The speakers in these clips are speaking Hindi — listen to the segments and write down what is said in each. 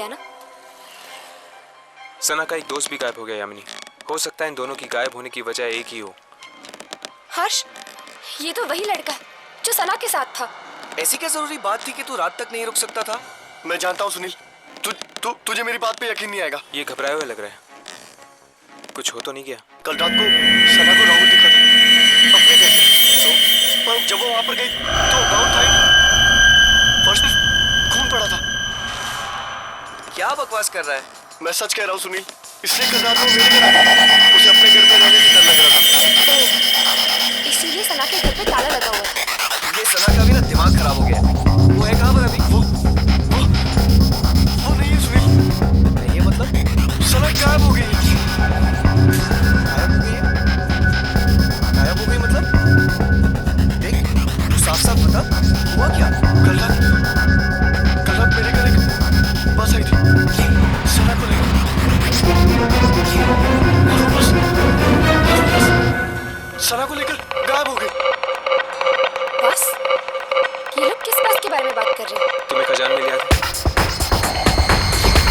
गया ना? सना का एक दोस्त भी गायब हो गया यामिनी। हो सकता है इन दोनों की गायब होने की वजह एक ही हो। हर्ष, ये तो वही लड़का है जो सना के साथ था। ऐसी क्या जरूरी बात थी कि तू रात तक नहीं रुक सकता था? मैं जानता हूँ सुनील, तुझे मेरी बात पे यकीन नहीं आएगा। ये घबराए हुए लग रहा है। कुछ हो तो नहीं गया? कल रात को सना को राहुल दिखा था अपने घर से, पर जब वो वहां पर गई तो राहुल था ही नहीं। फर्श पे खून पड़ा था। क्या बकवास कर रहा है? मैं सच कह रहा हूँ सुनील, इसलिए कल रात को मेरे घर आई। उसे अपने घर में रहने से डर लग रहा था। इसीलिए सना के घर पे ताला लगा हुआ था। ये सना का भी ना दिमाग खराब हो गया। वो है कहाँ पर अभी? वो नहीं है सुनील। नहीं है मतलब? सना गायब हो गई। गायब हो गई है? गायब हो गई मतलब? देख, तू साफ साफ बता, हुआ क्या? कल रात मेरे घर एक बस आई थी, सना को लेकर। सना को लेकर गायब हो गई। बस? ये लोग किस बस के बारे में बात कर रहे हैं? तुम्हें खजान मिल गया था?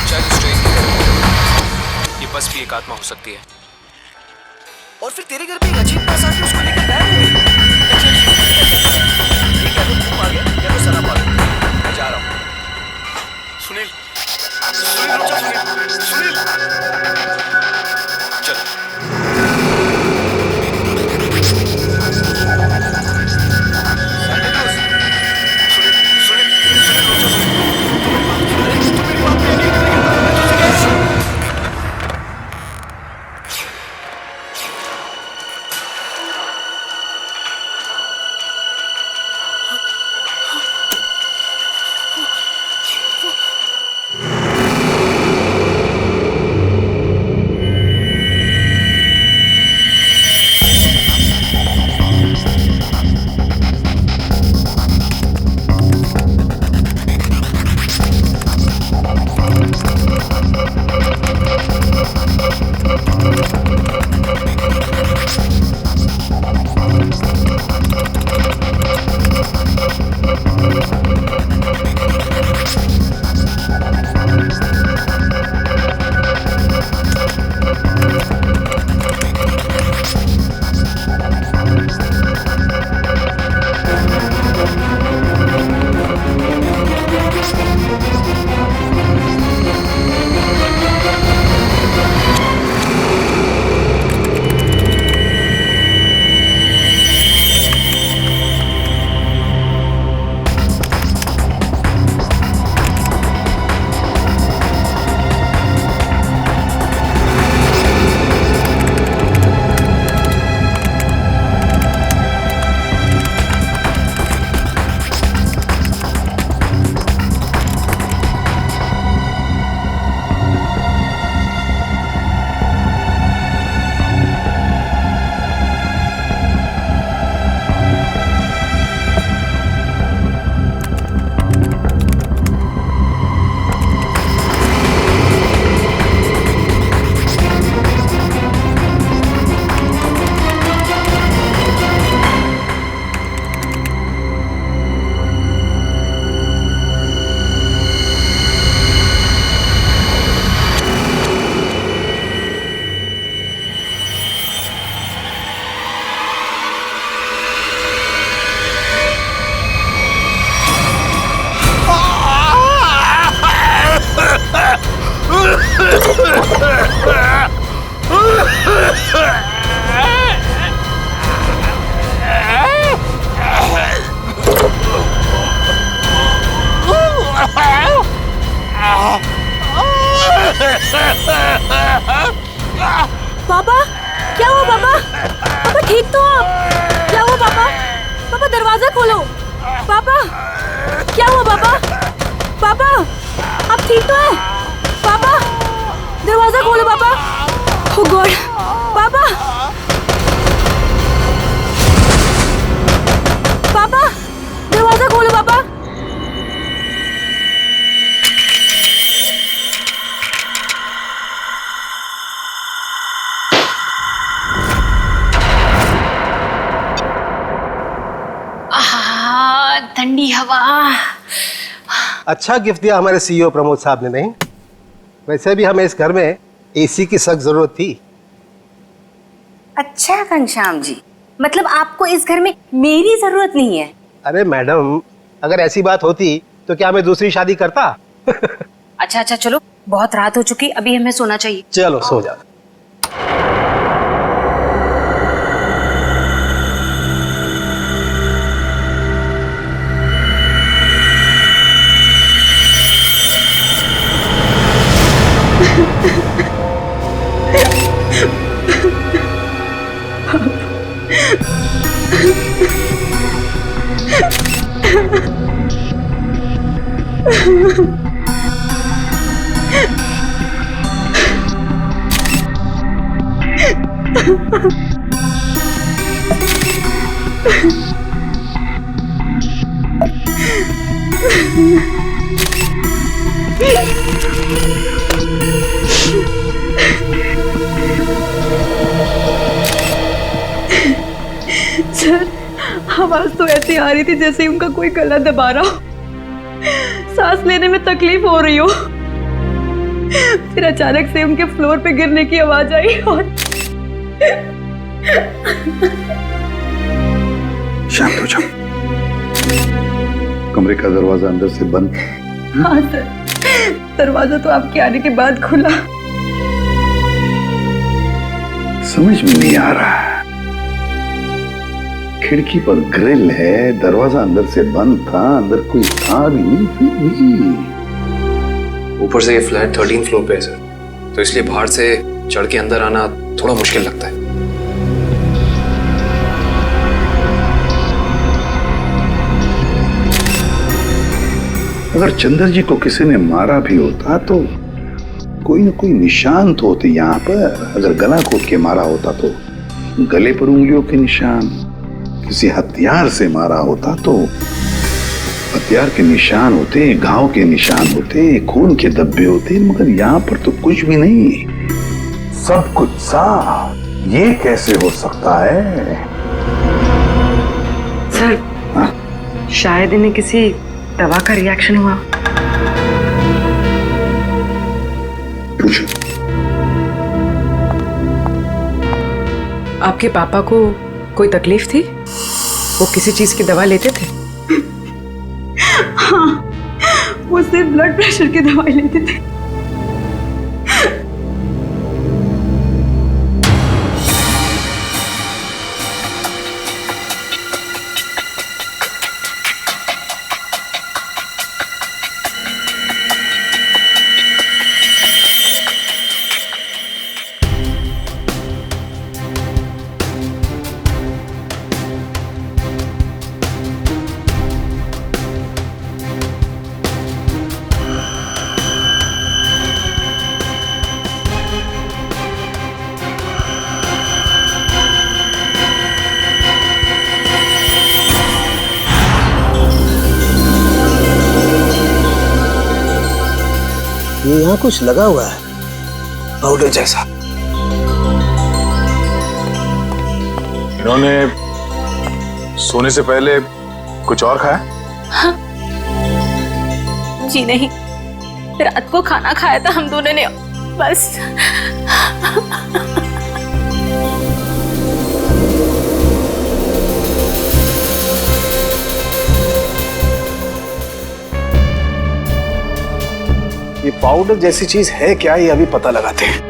शायद उस ट्रेन की तरह ये बस भी एक आत्मा हो सकती है। और फिर तेरे घर पे एक अजीब बस आके उसको लेकर गायब हो गई। ये क्या तो तू आ गया या तो सना आ गई। मैं जा रहा हूँ। सुनील, सुनील रुक जा। सुनील, चलो। पापा, क्या हुआ पापा? पापा ठीक तो आप? क्या हुआ पापा? पापा दरवाजा खोलो। पापा, क्या हुआ पापा? पापा, आप ठीक तो हैं? पापा, दरवाजा खोलो पापा। ओह गॉड, पापा, पापा, दरवाजा खोलो पापा। ठंडी हवा। अच्छा गिफ्ट दिया हमारे सीईओ प्रमोद साहब ने, नहीं? वैसे भी हमें इस घर में एसी की सख्त जरूरत थी। अच्छा घनश्याम जी, मतलब आपको इस घर में मेरी जरूरत नहीं है? अरे मैडम, अगर ऐसी बात होती तो क्या मैं दूसरी शादी करता? अच्छा अच्छा, चलो बहुत रात हो चुकी, अभी हमें सोना चाहिए। चलो सो जा। सर, आवाज तो ऐसी आ रही थी जैसे उनका कोई गला दबा रहा हो, सांस लेने में तकलीफ हो रही हो। फिर अचानक से उनके फ्लोर पे गिरने की आवाज आई और शांत हो जाओ। कमरे का दरवाजा अंदर से बंद। हाँ सर, दरवाजा तो आपके आने के बाद खुला। समझ में नहीं आ रहा, खिड़की पर ग्रिल है, दरवाजा अंदर से बंद था, अंदर कोई था भी नहीं, फिर भी। ऊपर से ये फ्लैट 13 फ्लोर पे है सर, तो इसलिए बाहर से चढ़ के अंदर आना थोड़ा मुश्किल लगता है। अगर चंद्र जी को किसी ने मारा भी होता तो कोई न कोई निशान तो होते यहाँ पर। अगर गला घोट के मारा होता तो गले पर उंगलियों के निशान, किसी हथियार से मारा होता तो हथियार के निशान होते, घाव के निशान होते, खून के धब्बे होते, मगर यहाँ पर तो कुछ भी नहीं, सब कुछ साफ। ये कैसे हो सकता है? सर, हाँ? शायद इन्हें किसी दवा का रिएक्शन हुआ। पूछो। आपके पापा को कोई तकलीफ थी? वो किसी चीज की दवा लेते थे? हाँ, वो सिर्फ ब्लड प्रेशर की दवाई लेते थे। ये यहाँ कुछ लगा हुआ है, पाउडर जैसा। इन्होंने सोने से पहले कुछ और खाया? जी नहीं, रात को खाना खाया था हम दोनों ने, बस। ये पाउडर जैसी चीज है क्या, ये अभी पता लगाते हैं।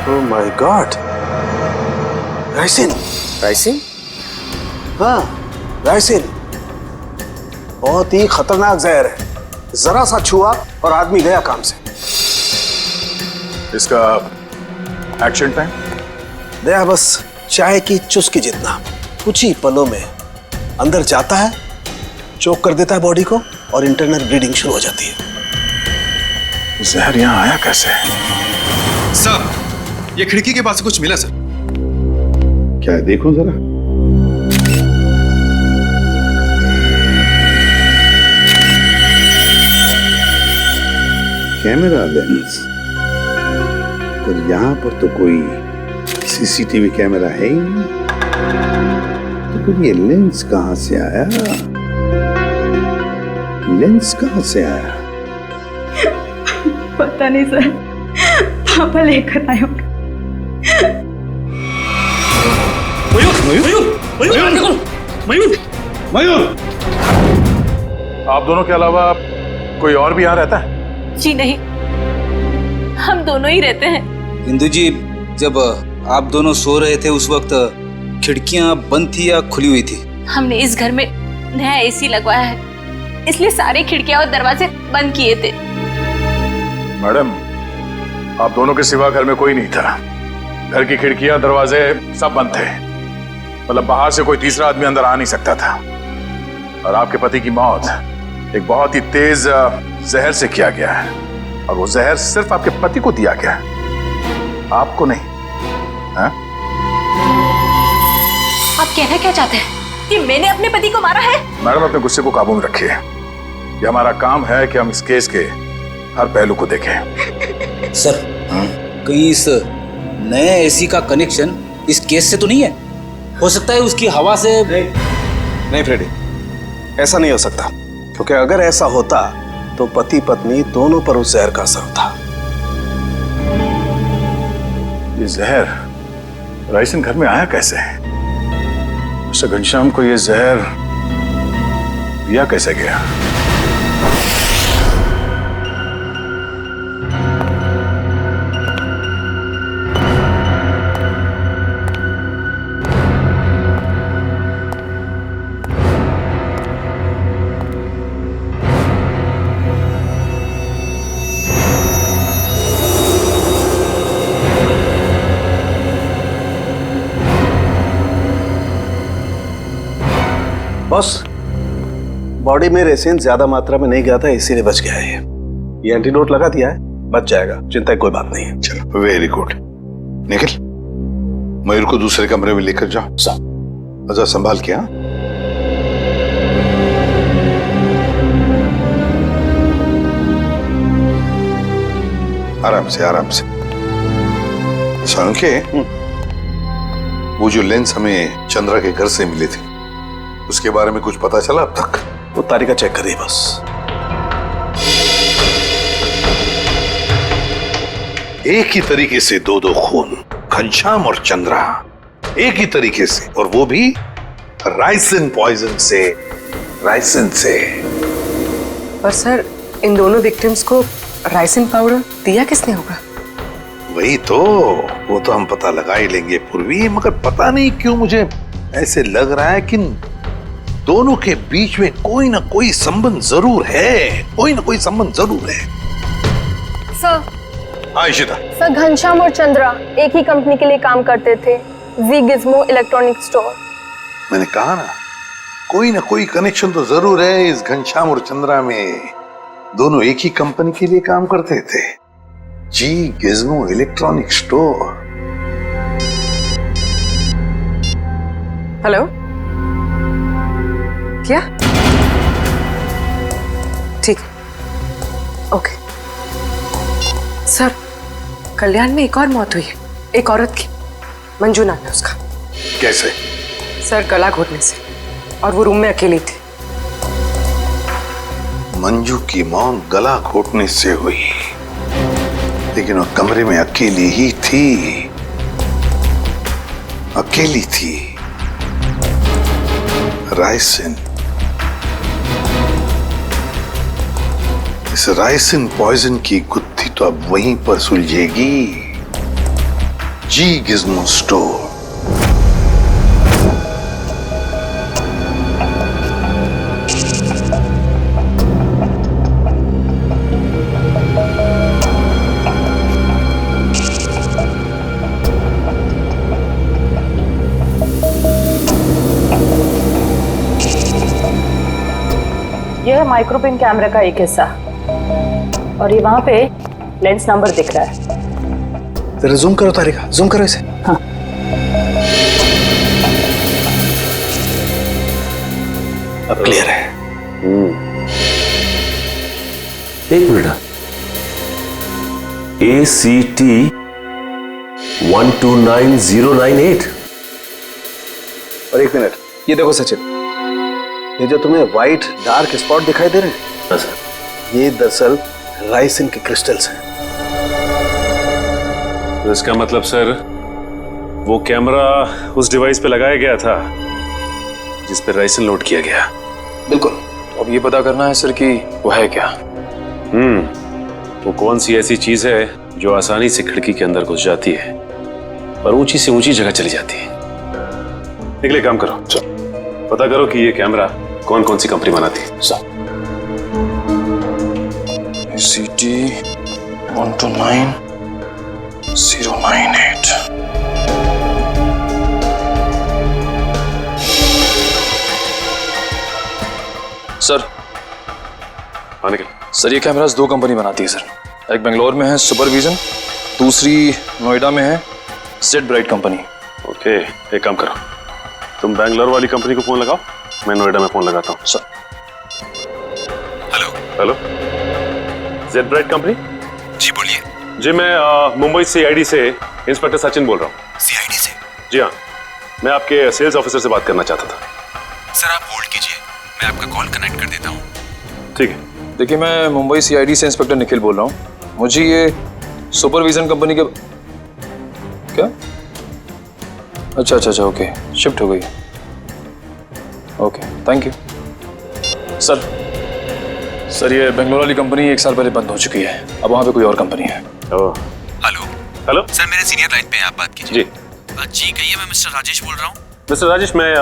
Oh my God, ricin. Ricin? हाँ, राइसिन बहुत ही खतरनाक जहर है। जरा सा छुआ और आदमी गया काम से। इसका एक्शन टाइम? दया बस चाय की चुस्की जितना, कुछ ही पलों में अंदर जाता है, चोक कर देता है बॉडी को और इंटरनल ब्लीडिंग शुरू हो जाती है। जहर यहाँ आया कैसे? सर, ये खिड़की के पास से कुछ मिला सर। क्या है देखो जरा। कैमरा लेंस, पर यहां पर तो कोई सीसीटीवी कैमरा है ही नहीं, तो फिर ये लेंस कहां से आया? लेंस कहां से आया? पता नहीं सर, पापा लेकर आए होंगे। मयूर, आप दोनों के अलावा कोई और भी यहाँ रहता है? जी नहीं, हम दोनों ही रहते हैं। इंदु जी, जब आप दोनों सो रहे थे उस वक्त खिड़कियां बंद थी या खुली हुई थी? हमने इस घर में नया एसी लगवाया है, इसलिए सारी खिड़कियां और दरवाजे बंद किए थे। मैडम, आप दोनों के सिवा घर में कोई नहीं था। घर की खिड़कियां दरवाजे सब बंद थे। मतलब बाहर से कोई तीसरा आदमी अंदर आ नहीं सकता था। और आपके पति की मौत एक बहुत ही तेज जहर से किया गया है, और वो जहर सिर्फ आपके पति को दिया गया है, आपको नहीं। हा? आप कहना क्या चाहते हैं कि मैंने अपने पति को मारा है? मैडम, अपने गुस्से को काबू में रखिए। ये हमारा काम है कि हम इस केस के हर पहलू को देखें। सर, कहीं इस नए एसी का कनेक्शन इस केस से तो नहीं है? हो सकता है उसकी हवा से। नहीं फ्रेडी, ऐसा नहीं हो सकता, क्योंकि अगर ऐसा होता तो पति पत्नी दोनों पर उस जहर का असर था। ये जहर राइसन घर में आया कैसे? मिस्टर घनश्याम को ये जहर दिया कैसे गया? बॉस, बॉडी में रेसिन ज्यादा मात्रा में नहीं गया था, इसीलिए बच गया है। ये एंटीडोट लगा दिया है, बच जाएगा, चिंता की कोई बात नहीं है। चलो, वेरी गुड। निखिल, मयूर को दूसरे कमरे में लेकर जाओ। अच्छा, संभाल के। हाँ, आराम से आराम से। सांके, वो जो लेंस हमें चंद्रा के घर से मिले थे, उसके बारे में कुछ पता चला अब तक? वो तालिका चेक करिए बस। एक ही तरीके से दो खून, घनश्याम और चंद्रा, एक ही तरीके से, और वो भी राइसिन पॉइजन से। राइसिन से। पर सर, इन दोनों विक्टिम्स को राइसिन पाउडर दिया किसने होगा? वही तो, वो तो हम पता लगा ही लेंगे पूर्वी, मगर पता नहीं क्यों मुझे ऐसे लग रहा है कि दोनों के बीच में कोई ना कोई संबंध जरूर है। कोई ना कोई संबंध जरूर है। सर, हाँ इशिता। सर, घनश्याम और चंद्रा एक ही कंपनी के लिए काम करते थे, जी गिज़्मो इलेक्ट्रॉनिक स्टोर। मैंने कहा ना, कोई ना कोई कनेक्शन तो जरूर है इस घनश्याम और चंद्रा में। दोनों एक ही कंपनी के लिए काम करते थे, जी गिज़्मो इलेक्ट्रॉनिक स्टोर। हेलो, क्या? ठीक, ओके। सर, कल्याण में एक और मौत हुई है, एक औरत की। मंजू नाम है उसका। कैसे? सर, गला घोटने से, और वो रूम में अकेली थी। मंजू की मौत गला घोटने से हुई, लेकिन वो कमरे में अकेली ही थी। अकेली थी। राइसिन, इस राइसिन पॉइजन की गुत्थी तो अब वहीं पर सुलझेगी, जी गिज़्मो स्टोर। यह है माइक्रोपिन कैमरा का एक हिस्सा, और ये वहां पे लेंस नंबर दिख रहा है। जरा जूम करो तारिका, जूम करो इसे। हाँ। अब क्लियर है। एक मिनट, ACT 129098। और एक मिनट, ये देखो सचिन, ये जो तुम्हें व्हाइट डार्क स्पॉट दिखाई दे रहे हैं, हाँ सर। ये दरअसल राइसिन के क्रिस्टल्स हैं। तो इसका मतलब सर, वो कैमरा उस डिवाइस पे लगाया गया था जिस पे राइसिन लोड किया गया। बिल्कुल। अब ये पता करना है सर कि वो है क्या। वो कौन सी ऐसी चीज है जो आसानी से खिड़की के अंदर घुस जाती है और ऊंची से ऊंची जगह चली जाती है। निकले, काम करो, पता करो कि ये कैमरा कौन कौन सी कंपनी बनाती है। ACT 129098। सर, हाँ निकल। सर ये कैमरास दो कंपनी बनाती है सर। एक बेंगलोर में है सुपरविजन, दूसरी नोएडा में है जेड ब्राइट कंपनी। ओके, एक काम करो, तुम बैंगलोर वाली कंपनी को फोन लगाओ, मैं नोएडा में फोन लगाता हूँ। Sir. Hello, Z bright company? जी बोलिए। जी, मैं मुंबई CID से इंस्पेक्टर सचिन बोल रहा हूँ। CID से? जी हाँ, मैं आपके सेल्स ऑफिसर से बात करना चाहता था। सर आप होल्ड कीजिए, मैं आपका कॉल कनेक्ट कर देता हूँ। ठीक है। देखिए, मैं मुंबई CID से इंस्पेक्टर निखिल बोल रहा हूँ। मुझे ये सुपरविजन कंपनी के क्या? अच्छा, ओके, शिफ्ट हो गई। Okay, thank you. सर ये बेंगलोर वाली कंपनी 1 साल पहले बंद हो चुकी है, अब वहाँ पे कोई और कंपनी है। हेलो सर, मेरे सीनियर लाइन पे हैं, आप बात कीजिए। जी कहिए, मैं मिस्टर राजेश बोल रहा हूँ। मिस्टर राजेश, मैं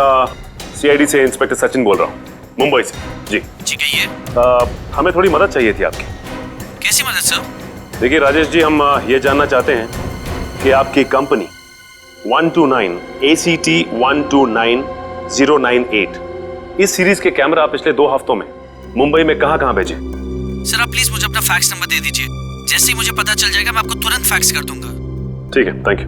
CID से इंस्पेक्टर सचिन बोल रहा हूँ, मुंबई से। जी कहिए। हमें थोड़ी मदद चाहिए थी आपकी। कैसी मदद सर? देखिए राजेश जी, हम ये जानना चाहते हैं कि आपकी कंपनी 129 ACT 129098 इस सीरीज के कैमरा पिछले 2 हफ्तों में मुंबई में कहां भेजे? सर आप प्लीज मुझे अपना फैक्स नंबर दे दीजिए, जैसे ही मुझे पता चल जाएगा मैं आपको तुरंत फैक्स कर दूंगा। ठीक है, थैंक यू।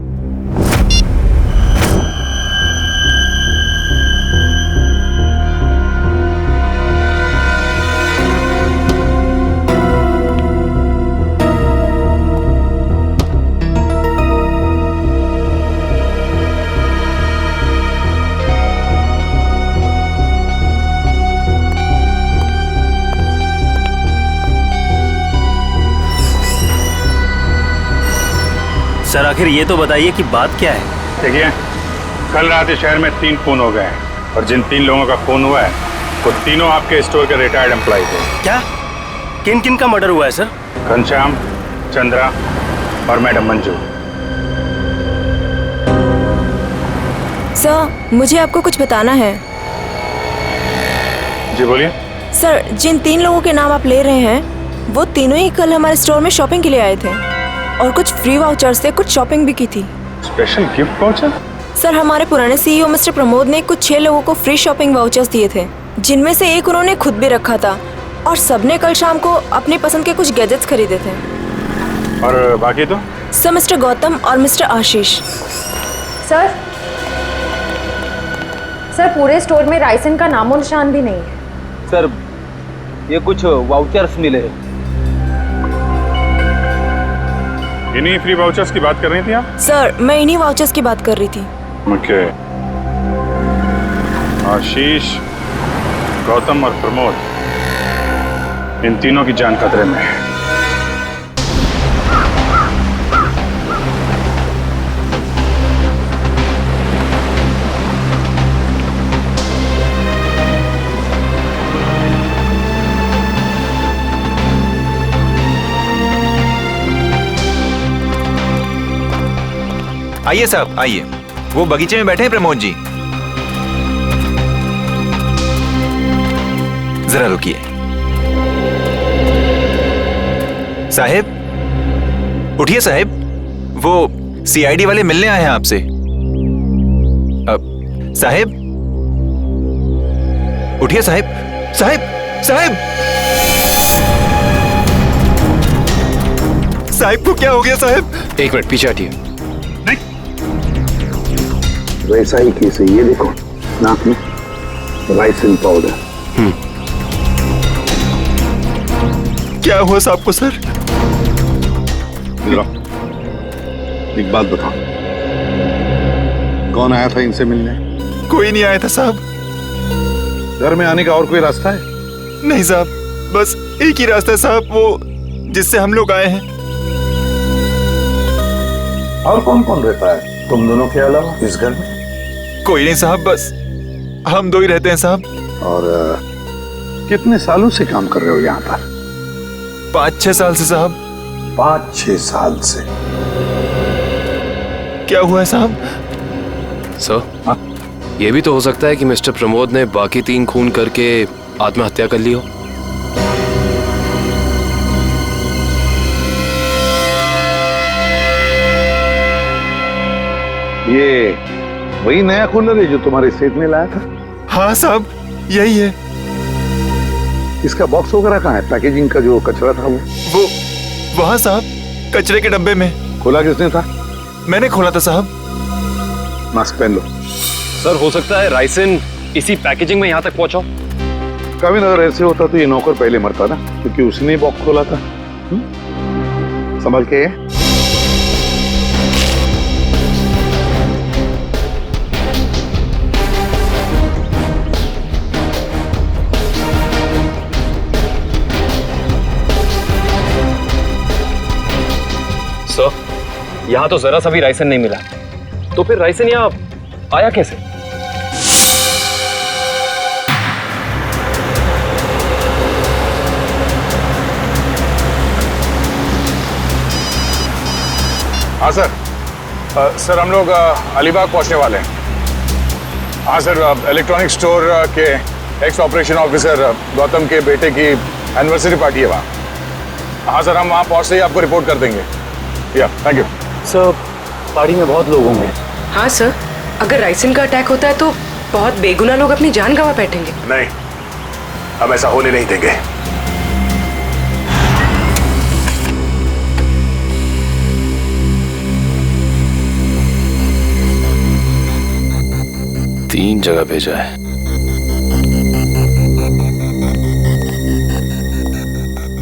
सर आखिर ये तो बताइए कि बात क्या है? देखिए, कल रात इस शहर में 3 खून हो गए हैं और जिन 3 लोगों का खून हुआ है वो तीनों आपके स्टोर के रिटायर्ड एम्प्लॉय थे। क्या? किन किन का मर्डर हुआ है सर? घनश्याम, चंद्रा और मैडम मंजू। सर मुझे आपको कुछ बताना है। जी बोलिए। सर जिन 3 लोगों के नाम आप ले रहे हैं वो तीनों ही कल हमारे स्टोर में शॉपिंग के लिए आए थे और कुछ फ्री वाउचर से कुछ शॉपिंग भी की थी। Special gift voucher? सर हमारे पुराने CEO मिस्टर प्रमोद ने कुछ 6 लोगों को फ्री शॉपिंग वाउचर्स दिए थे, जिनमें से एक उन्होंने खुद भी रखा था और सबने कल शाम को अपनी पसंद के कुछ गैजेट्स खरीदे थे। और बाकी तो? सर मिस्टर गौतम और मिस्टर आशीष। सर पूरे स्टोर में राइसन का नामो निशान भी नहीं है। सर ये कुछ वाउचर्स मिले। इन्हीं फ्री वाउचर्स की बात कर रही थी आप? सर मैं इन्हीं वाउचर्स की बात कर रही थी। ओके। आशीष, गौतम और प्रमोद, इन तीनों की जान खतरे में है। आइए साहब आइए, वो बगीचे में बैठे हैं प्रमोद जी। जरा रुकिए। साहब उठिए साहब, वो CID वाले मिलने आए हैं आपसे। साहब उठिए साहब। साहब साहब साहब को क्या हो गया साहब? 1 मिनट पीछे हटिए। वैसा ही केस है, ये देखो नाक में राइसिन पाउडर। क्या हुआ साहब को सर? एक बात बताओ, कौन आया था इनसे मिलने? कोई नहीं आया था साहब। घर में आने का और कोई रास्ता है? नहीं साहब, बस एक ही रास्ता है साहब, वो जिससे हम लोग आए हैं। और कौन कौन रहता है तुम दोनों के अलावा इस घर में? कोई नहीं साहब, बस हम दो ही रहते हैं साहब। और कितने सालों से काम कर रहे हो यहाँ पर? 5-6 साल से साहब। 5-6 साल से? क्या हुआ है साहब? सर, ये भी तो हो सकता है कि मिस्टर प्रमोद ने बाकी 3 खून करके आत्महत्या कर ली हो। ये वही नया कूलर है जो तुम्हारे सेठ ने लाया था? हाँ साहब, यही है। इसका बॉक्स वगैरह कहाँ है? पैकेजिंग का जो कचरा था वो वहाँ साहब, कचरे के डब्बे में। खोला किसने था? मैंने खोला था साहब। मास्क पहन लो। सर, हो सकता है राइसन इसी पैकेजिंग में यहाँ तक पहुंचा। कभी अगर ऐसे होता तो ये नौकर पहले मरता ना, क्योंकि उसने बॉक्स खोला था। संभल के। सर, यहाँ तो जरा सा भी राइसन नहीं मिला, तो फिर राइसन यहाँ आया कैसे? हाँ सर। सर हम लोग अलीबाग पहुंचने वाले हैं। हाँ सर, इलेक्ट्रॉनिक स्टोर के एक्स ऑपरेशन ऑफिसर गौतम के बेटे की एनिवर्सरी पार्टी है वहाँ। हाँ सर, हम वहाँ पहुँचते ही आपको रिपोर्ट कर देंगे। या थैंक यू सर। पार्टी में बहुत लोग होंगे। हाँ सर, अगर राइसन का अटैक होता है तो बहुत बेगुनाह लोग अपनी जान गंवा बैठेंगे। नहीं, हम ऐसा होने नहीं देंगे। तीन जगह भेजा है।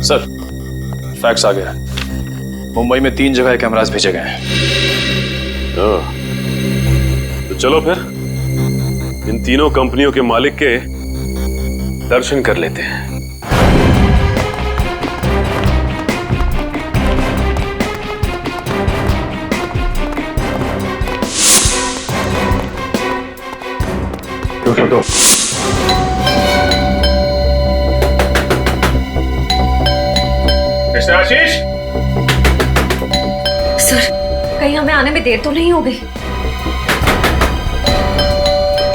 सर, फैक्स आ गया है। मुंबई में 3 जगह कैमरास भेजे गए हैं। तो चलो फिर इन तीनों कंपनियों के मालिक के दर्शन कर लेते हैं। तो मिस्टर आशीष, सर, कहीं हमें आने में देर तो नहीं हो गई?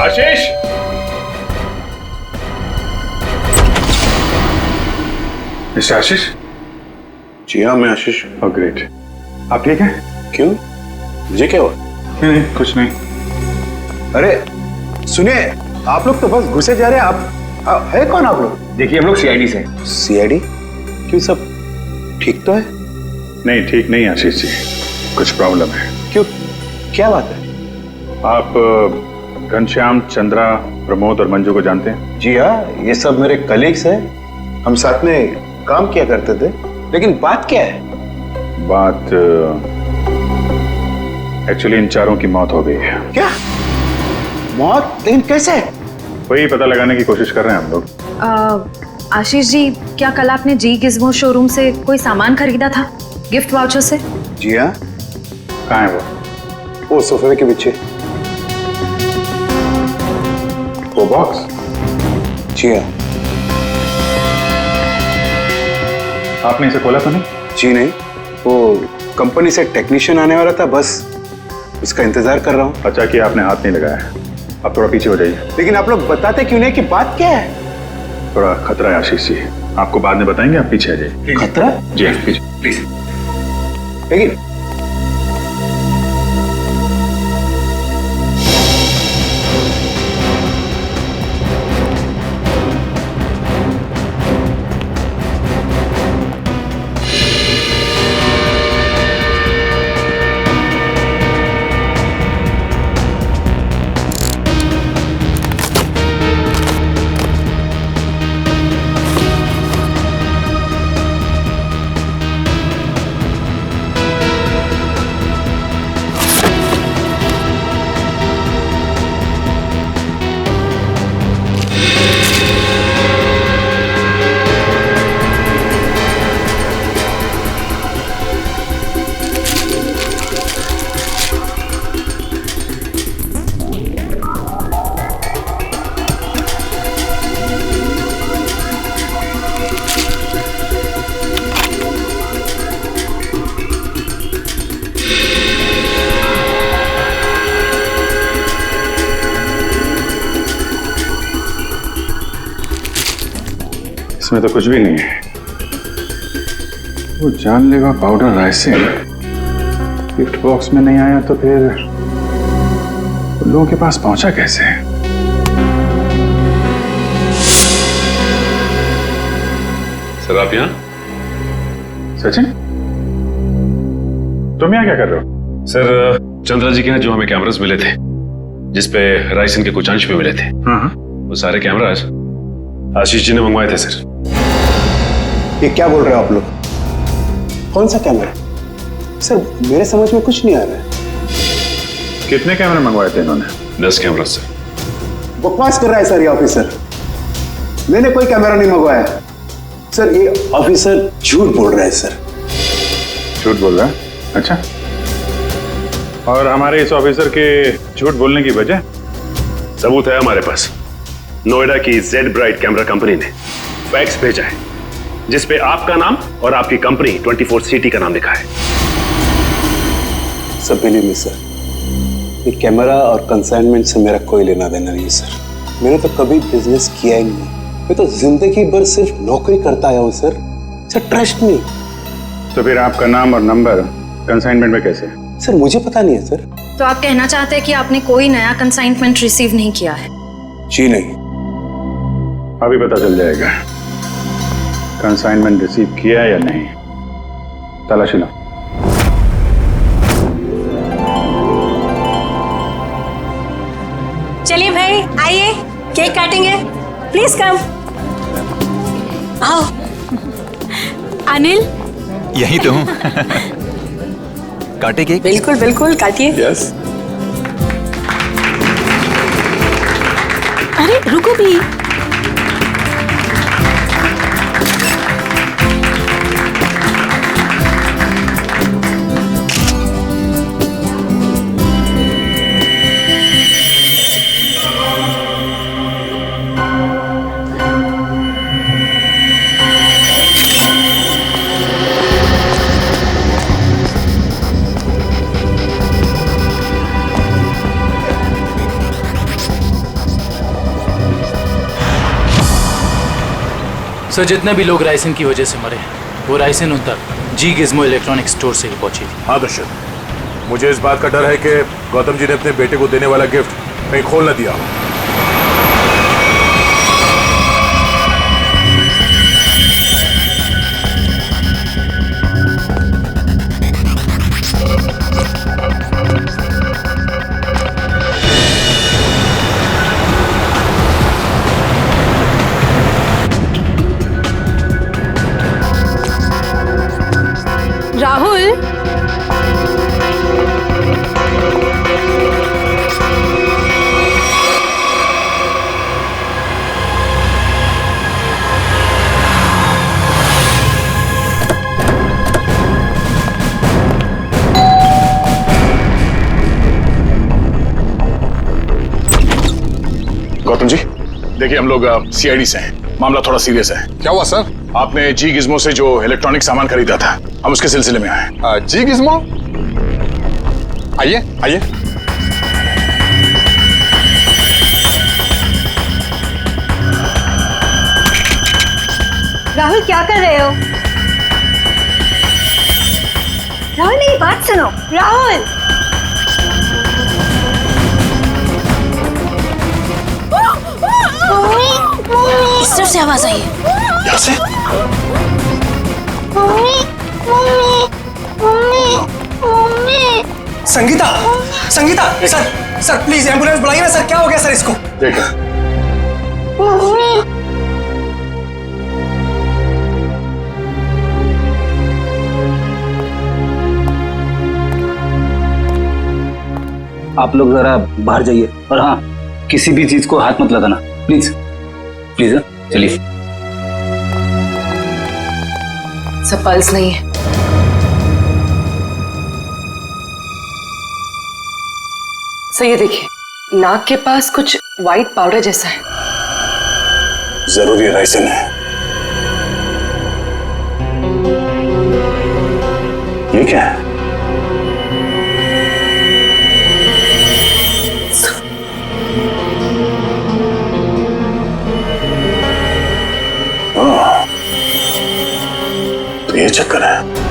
आशीष, मिस्टर आशीष। जी हाँ, मैं आशीष। Oh great. आप ठीक हैं? क्यों, मुझे क्या हुआ? नहीं, कुछ नहीं। अरे सुनिए, आप लोग तो बस घुसे जा रहे हैं। आप है कौन आप लोग? देखिए, हम लोग सीआईडी से। सीआईडी? क्यों, सब ठीक तो है? नहीं, ठीक नहीं आशीष जी, कुछ प्रॉब्लम है। क्यों, क्या बात है? आप घनश्याम, चंद्रा, प्रमोद और मंजू को जानते हैं? जी हाँ, ये सब मेरे कलीग्स हैं। हम साथ में काम किया करते थे। लेकिन बात क्या है? बात एक्चुअली इन चारों की मौत हो गई है। क्या मौत? लेकिन कैसे? वही पता लगाने की कोशिश कर रहे हैं हम लोग। आशीष जी, क्या कल आपने जी गिज़्मो शोरूम से कोई सामान खरीदा था गिफ्ट वाउचर से? जी हाँ। कहाँ है वो सोफे के पीछे। वो बॉक्स? जी हाँ। आपने इसे खोला तो नहीं? जी नहीं, वो कंपनी से टेक्नीशियन आने वाला था, बस उसका इंतजार कर रहा हूँ। अच्छा कि आपने हाथ नहीं लगाया है। आप थोड़ा पीछे हो जाइए। लेकिन आप लोग बताते क्यों नहीं कि बात क्या है? थोड़ा खतरा है आशीष जी, आपको बाद में बताएंगे, आप पीछे आ जाइए। खतरा? जी हाँ, पीछे प्लीज। लेकिन इसमें तो कुछ भी नहीं है। वो जानलेवा पाउडर राइसिन गिफ्ट बॉक्स में नहीं आया तो फिर वो लोगों के पास पहुंचा कैसे? सर आप यहाँ? सचिन, तुम यहाँ क्या कर रहे हो? सर चंद्रा जी के यहाँ जो हमें कैमरास मिले थे जिसपे राइसन के कुछ अंश भी मिले थे, वो सारे कैमरास आशीष जी ने मंगवाए थे सर। ये क्या बोल रहे हो आप लोग? कौन सा कैमरा? सर मेरे समझ में कुछ नहीं आ रहा है। कितने कैमरे मंगवाए थे इन्होंने? 10 कैमरा सर। बकवास कर रहा है सर ये ऑफिसर। मैंने कोई कैमरा नहीं मंगवाया सर। ये ऑफिसर झूठ बोल रहा है सर। झूठ बोल रहा है? अच्छा, और हमारे इस ऑफिसर के झूठ बोलने की वजह? सबूत है हमारे पास। नोएडा की जेड ब्राइट कैमरा कंपनी ने फैक्स भेजा है जिसपे आपका नाम और आपकी कंपनी 24 सिटी का नाम लिखा है। सर बिलीव मी सर, ये कैमरा और कंसाइनमेंट से मेरा कोई लेना देना नहीं सर। मैंने तो कभी बिजनेस किया ही नहीं। मैं तो जिंदगी भर सिर्फ नौकरी करता आया हूँ सर। Sir trust me. तो फिर आपका नाम और नंबर कंसाइनमेंट में कैसे? सर मुझे पता नहीं है सर। तो आप कहना चाहते हैं कि आपने कोई नया कंसाइनमेंट रिसीव नहीं किया है? जी नहीं। अभी पता चल जाएगा कंसाइनमेंट रिसीव किया है या नहीं। तलाशी लो। चलिए भाई आइए, केक काटेंगे। Please come. आओ। अनिल, यही तो हूँ। काटे केक? बिल्कुल बिल्कुल काटिए। यस। अरे रुको भी। सर जितने भी लोग राइसन की वजह से मरे वो राइसन उन तक जी गिज़्मो इलेक्ट्रॉनिक स्टोर से ही पहुंची थी। हाँ दर्शक, मुझे इस बात का डर है कि गौतम जी ने अपने बेटे को देने वाला गिफ्ट कहीं खोल न दिया। राहुल, गौतम जी देखिए, हम लोग सीआईडी से हैं। मामला थोड़ा सीरियस है। क्या हुआ सर? आपने जी गिज़्मो से जो इलेक्ट्रॉनिक सामान खरीदा था, हम उसके सिलसिले में आए। जी गिज़्मो? आइए आइए। राहुल क्या कर रहे हो? राहुल मेरी बात सुनो। राहुल इस तरफ से आवाज आई है। यहाँ से? Sangeeta, Sangeeta, sir please ambulance बुलाइए ना सर। क्या हो गया सर इसको? देखो आप लोग जरा बाहर जाइए और हाँ, किसी भी चीज को हाथ मत लगाना प्लीज प्लीज। चलिए। सब पल्स नहीं है। सर ये देखिए, नाक के पास कुछ वाइट पाउडर जैसा है। जरूरी राइसन है। ये क्या है? चक्कर है।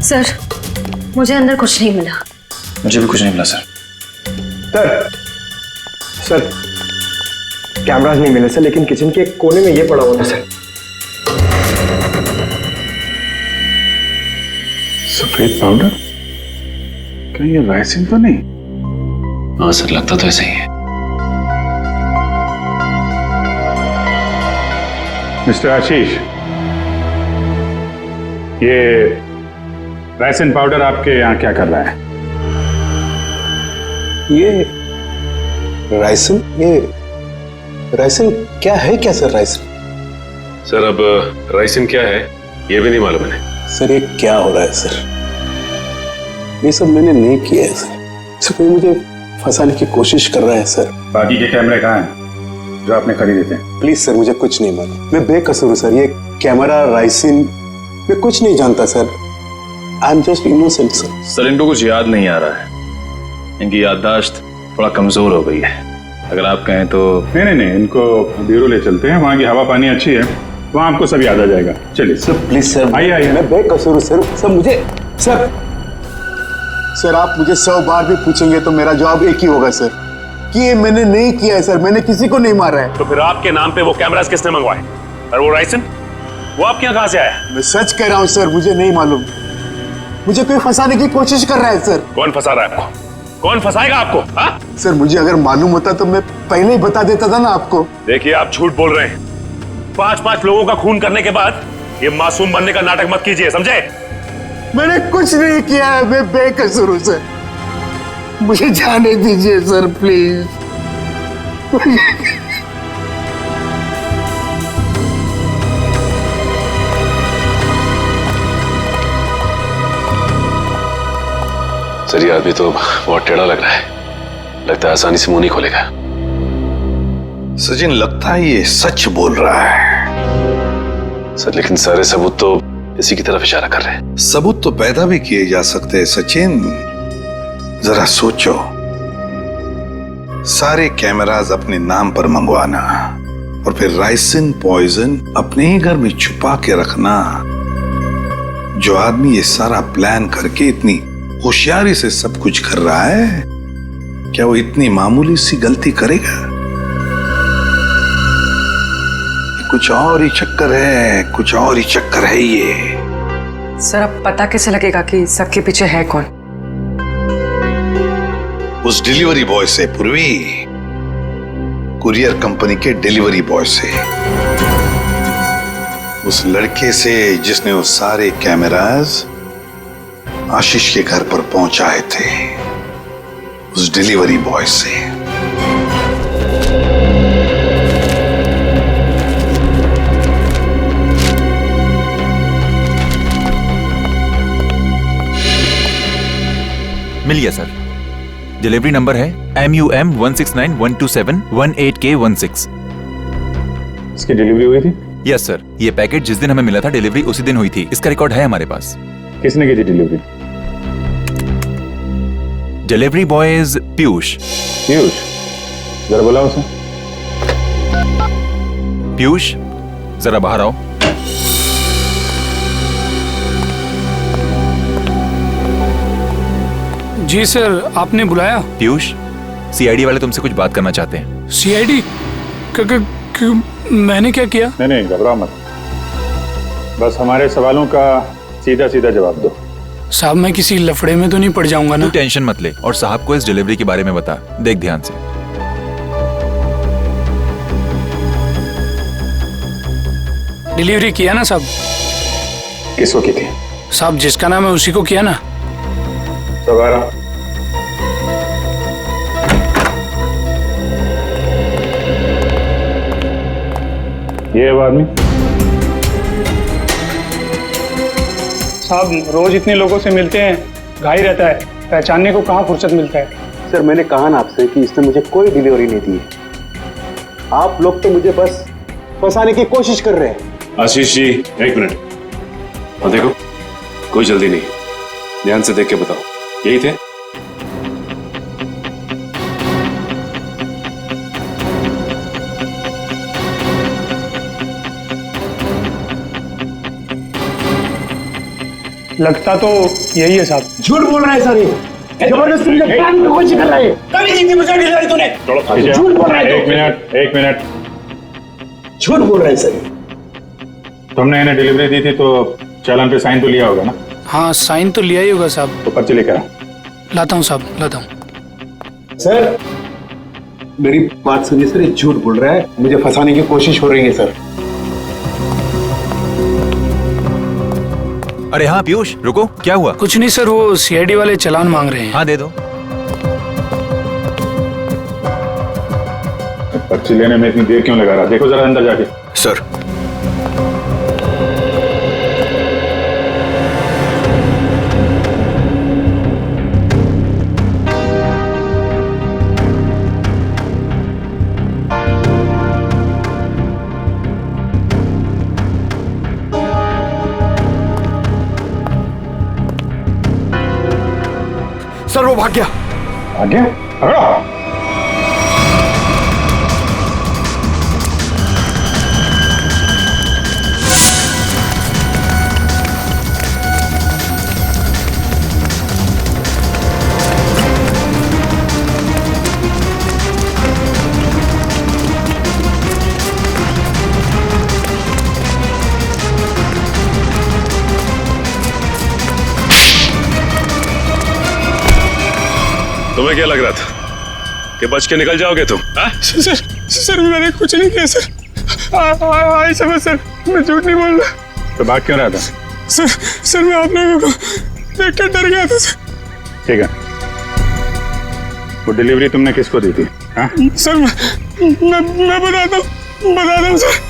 सर, मुझे अंदर कुछ नहीं मिला। मुझे भी कुछ नहीं मिला सर। सर कैमरास नहीं मिले सर, लेकिन किचन के एक कोने में ये पड़ा हुआ था सर। सफेद पाउडर? कहीं ये राइसिन तो नहीं? हाँ सर, लगता तो ऐसा ही है। मिस्टर आशीष, ये राइसिन पाउडर आपके यहाँ क्या कर रहा है? ये राइसिन क्या है? क्या सर राइसिन? सर अब राइसिन क्या है ये भी नहीं मालूम है। सर ये क्या हो रहा है सर? ये सब मैंने नहीं किया है सर। कोई मुझे फंसाने की कोशिश कर रहा है सर। बाकी के कैमरे कहाँ हैं जो आपने खरीदे थे? प्लीज सर, मुझे कुछ नहीं मालूम। मैं बेकसूर हूँ सर। ये कैमरा, राइसिन, मैं कुछ नहीं जानता sir. I am just innocent sir. Sir इनको कुछ याद नहीं आ रहा है। इनकी याददाश्त थोड़ा कमजोर हो गई है। अगर आप कहें तो। नहीं, इनको ब्यूरो ले चलते हैं। वहाँ की हवा पानी अच्छी है, वहाँ आपको सब याद आ जाएगा। चलिए सर प्लीज सर। आइए। मैं बेकसूर हूँ सर। सर मुझे सर आप मुझे 100 बार भी पूछेंगे तो मेरा जवाब एक ही होगा सर, कि ये मैंने नहीं किया है सर। मैंने किसी को नहीं मारा है। तो फिर आपके नाम पे वो कैमरास किसने मंगवाए? और वो राइसिन वो आपके यहाँ कहाँ से आया? मैं सच कह रहा हूँ सर, मुझे नहीं मालूम। मुझे कोई फंसाने की कोशिश कर रहा है सर। कौन फंसा रहा है आपको? कौन फंसाएगा आपको? हाँ? सर मुझे अगर मालूम होता तो मैं पहले ही बता देता था ना आपको। देखिए आप झूठ बोल रहे हैं। 5-5 लोगों का खून करने के बाद ये मासूम बनने का नाटक मत कीजिए, समझे? मैंने कुछ नहीं किया है, मैं बेकसूर हूं सर। मुझे जाने दीजिए सर प्लीज। सर ये आदमी तो बहुत टेढ़ा लग रहा है। लगता है आसानी से मुंह नहीं खोलेगा। सचिन, लगता है ये सच बोल रहा है। सर लेकिन सारे सबूत तो इसी की तरफ इशारा कर रहे हैं। सबूत तो पैदा भी किए जा सकते हैं सचिन। जरा सोचो, सारे कैमरास अपने नाम पर मंगवाना और फिर राइसिन पॉइजन अपने ही घर में छुपा के रखना। जो आदमी ये सारा प्लान करके इतनी होशियारी से सब कुछ कर रहा है, क्या वो इतनी मामूली सी गलती करेगा? कुछ और ही चक्कर है, कुछ और ही चक्कर है ये। सर अब पता कैसे लगेगा कि सबके पीछे है कौन? उस डिलीवरी बॉय से पूर्वी, कुरियर कंपनी के डिलीवरी बॉय से, उस लड़के से जिसने वो सारे कैमरास आशीष के घर पर पहुंचाए थे, उस डिलीवरी बॉय से। मिल गया सर। डिलीवरी नंबर है MUM 169127118K16। इसकी डिलीवरी हुई थी? Yes sir. ये पैकेट जिस दिन हमें मिला था डिलीवरी उसी दिन हुई थी। इसका रिकॉर्ड है हमारे पास। किसने की थी delivery? Delivery boy is Piyush. Piyush? जरा बुला उसे। पीयूष जरा बाहर आओ। जी सर, आपने बुलाया? पीयूष, CID वाले तुमसे कुछ बात करना चाहते हैं। CID? मैंने क्या किया? नहीं, घबराओ मत। बस हमारे सवालों का सीधा सीधा जवाब दो। साहब मैं किसी लफड़े में तो नहीं पड़ जाऊंगा ना? तू टेंशन मत ले और साहब को इस डिलीवरी के बारे में बता। देख ध्यान से। डिलीवरी किया ना साहब। किसको की थी? साहब जिसका नाम है उसी को किया ना। सब आ रहा। ये है वो आदमी। साहब रोज इतने लोगों से मिलते हैं, घाई रहता है, पहचानने को कहाँ फुर्सत मिलता है। सर मैंने कहा ना आपसे कि इसने मुझे कोई डिलीवरी नहीं दी है। आप लोग तो मुझे बस फंसाने की कोशिश कर रहे हैं। आशीष जी एक मिनट, और देखो कोई जल्दी नहीं, ध्यान से देख के बताओ, यही थे? लगता तो यही है साहब। झूठ बोल रहा है सर, ये जबरदस्ती मुझे प्लान में कोशिश कर रहा है। कभी नहीं दी मुझे डिलीवरी तूने। झूठ बोल रहा है। एक मिनट झूठ बोल रहा है सर। तुमने इन्हें डिलीवरी दी थी तो चालान पे साइन तो लिया होगा ना? हाँ साइन तो लिया ही होगा साहब। तो पर्ची लेकर लाता हूँ साहब, लाता हूँ। सर मेरी बात सुनिए सर, ये झूठ बोल रहा है, मुझे फंसाने की कोशिश हो रही है सर। अरे हाँ पीयूष रुको, क्या हुआ? कुछ नहीं सर, वो सीआईडी वाले चालान मांग रहे हैं। हाँ दे दो। पर्ची लेने में इतनी देर क्यों लगा रहा? देखो जरा अंदर जाके। सर सर वो भाग गया। भाग गया? पकड़ो। तुम्हें क्या लग रहा था कि बच के निकल जाओगे तुम? सर मैंने कुछ नहीं किया सर। आई समझ सर, मैं झूठ नहीं बोल रहा। तो भाग क्यों रहा था? सर मैं आप लोगों को देख कर डर गया था सर। ठीक है, वो डिलीवरी तुमने किसको दी थी? हाँ? सर मैं बताता हूँ सर।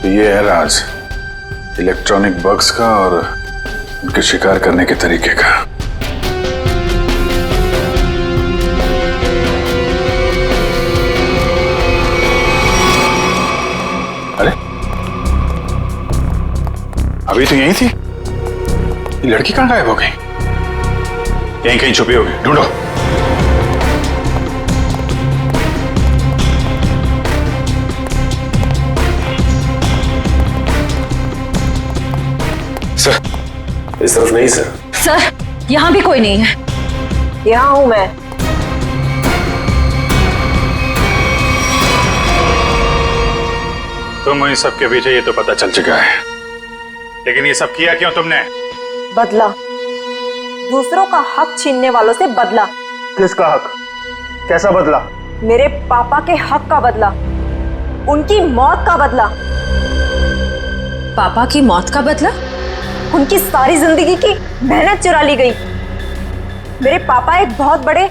ये है राज इलेक्ट्रॉनिक बग्स का और उनके शिकार करने के तरीके का। अरे अभी तो यहीं थी, ये लड़की कहां गायब हो गई? यहीं कहीं छुपी होगी, ढूंढो। सर इस तरफ नहीं सर। सर यहाँ भी कोई नहीं है। यहाँ हूं मैं। तुम इन सब के पीछे ये तो पता चल चुका है, लेकिन ये सब किया क्यों तुमने? बदला, दूसरों का हक छीनने वालों से बदला। किसका हक? कैसा बदला? मेरे पापा के हक का बदला, उनकी मौत का बदला। पापा की मौत का बदला? उनकी सारी जिंदगी की मेहनत चुरा ली गई। मेरे पापा एक बहुत बड़े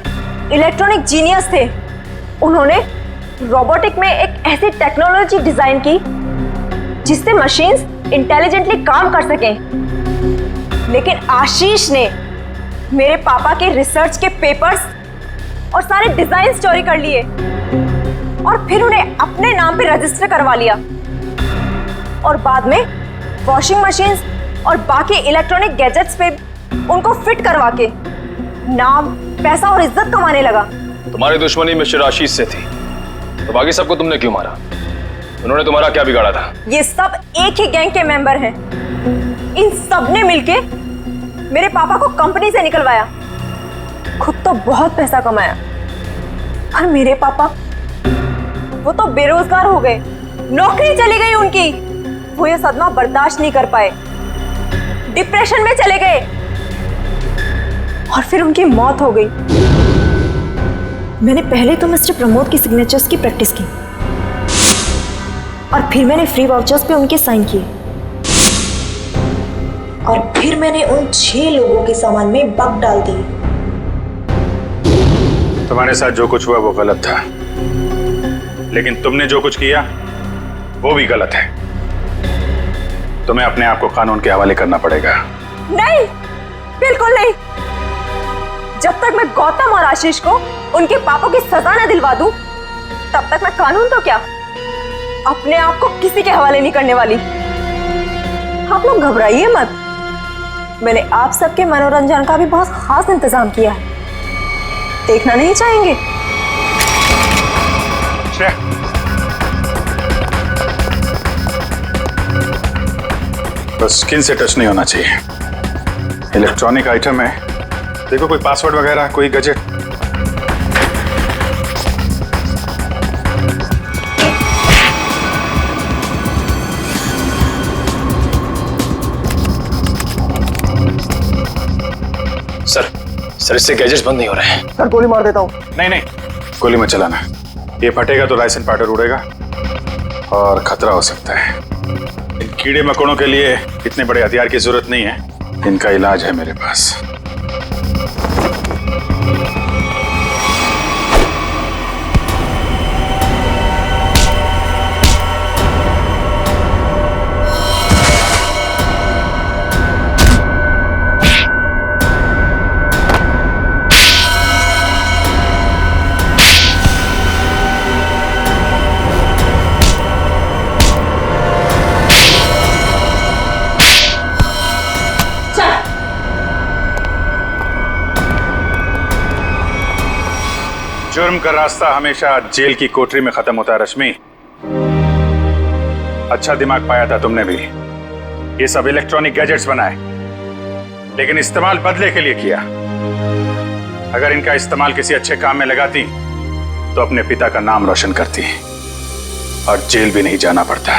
इलेक्ट्रॉनिक जीनियस थे। उन्होंने रोबोटिक में एक ऐसी टेक्नोलॉजी डिजाइन की जिससे मशीन्स इंटेलिजेंटली काम कर सकें। लेकिन आशीष ने मेरे पापा के रिसर्च के पेपर्स और सारे डिजाइन चोरी कर लिए और फिर उन्हें अपने नाम पे रजिस्टर करवा लिया। और बाद में वॉशिंग मशीन और बाकी इलेक्ट्रॉनिक गैजेट्स पे उनको फिट करवा के नाम, पैसा और इज्जत कमाने लगा। तुम्हारी दुश्मनी मिस्टर आशीष से थी, तो बाकी सबको तुमने क्यों मारा? उन्होंने तुम्हारा क्या बिगाड़ा था? ये सब एक ही गैंग के मेंबर हैं। इन सब ने मिलके मेरे पापा को कंपनी से निकलवाया, खुद तो बहुत पैसा कमाया, और मेरे पापा वो तो बेरोजगार हो गए, नौकरी चली गई उनकी। वो ये सदमा बर्दाश्त नहीं कर पाए, डिप्रेशन में चले गए और फिर उनकी मौत हो गई। मैंने पहले तो मिस्टर प्रमोद की सिग्नेचर्स की प्रैक्टिस की और फिर मैंने फ्री वाउचर्स पे उनके साइन किए और फिर मैंने उन 6 लोगों के सामान में बग डाल दिए। तुम्हारे साथ जो कुछ हुआ वो गलत था, लेकिन तुमने जो कुछ किया वो भी गलत है। तुम्हें अपने आप को कानून के हवाले करना पड़ेगा। नहीं, बिल्कुल नहीं। जब तक मैं गौतम और आशीष को उनके पापों की सजा न दिलवा दूं, तब तक मैं कानून तो क्या, अपने आप को किसी के हवाले नहीं करने वाली। आप लोग घबराइए मत, मैंने आप सबके मनोरंजन का भी बहुत खास इंतजाम किया है, देखना नहीं चाहेंगे? बस स्किन से टच नहीं होना चाहिए। इलेक्ट्रॉनिक आइटम है, देखो कोई पासवर्ड वगैरह, कोई गैजेट। सर इससे गैजेट्स बंद नहीं हो रहे हैं। सर गोली मार देता हूँ। नहीं, गोली मत चलाना, ये फटेगा तो राइसन पाउडर उड़ेगा और खतरा हो सकता है। इन कीड़े मकोड़ों के लिए इतने बड़े हथियार की जरूरत नहीं है, इनका इलाज है मेरे पास। जुर्म का रास्ता हमेशा जेल की कोठरी में खत्म होता है रश्मि। अच्छा दिमाग पाया था तुमने भी। ये सब इलेक्ट्रॉनिक गैजेट्स बनाए, लेकिन इस्तेमाल बदले के लिए किया। अगर इनका इस्तेमाल किसी अच्छे काम में लगाती तो अपने पिता का नाम रोशन करती और जेल भी नहीं जाना पड़ता।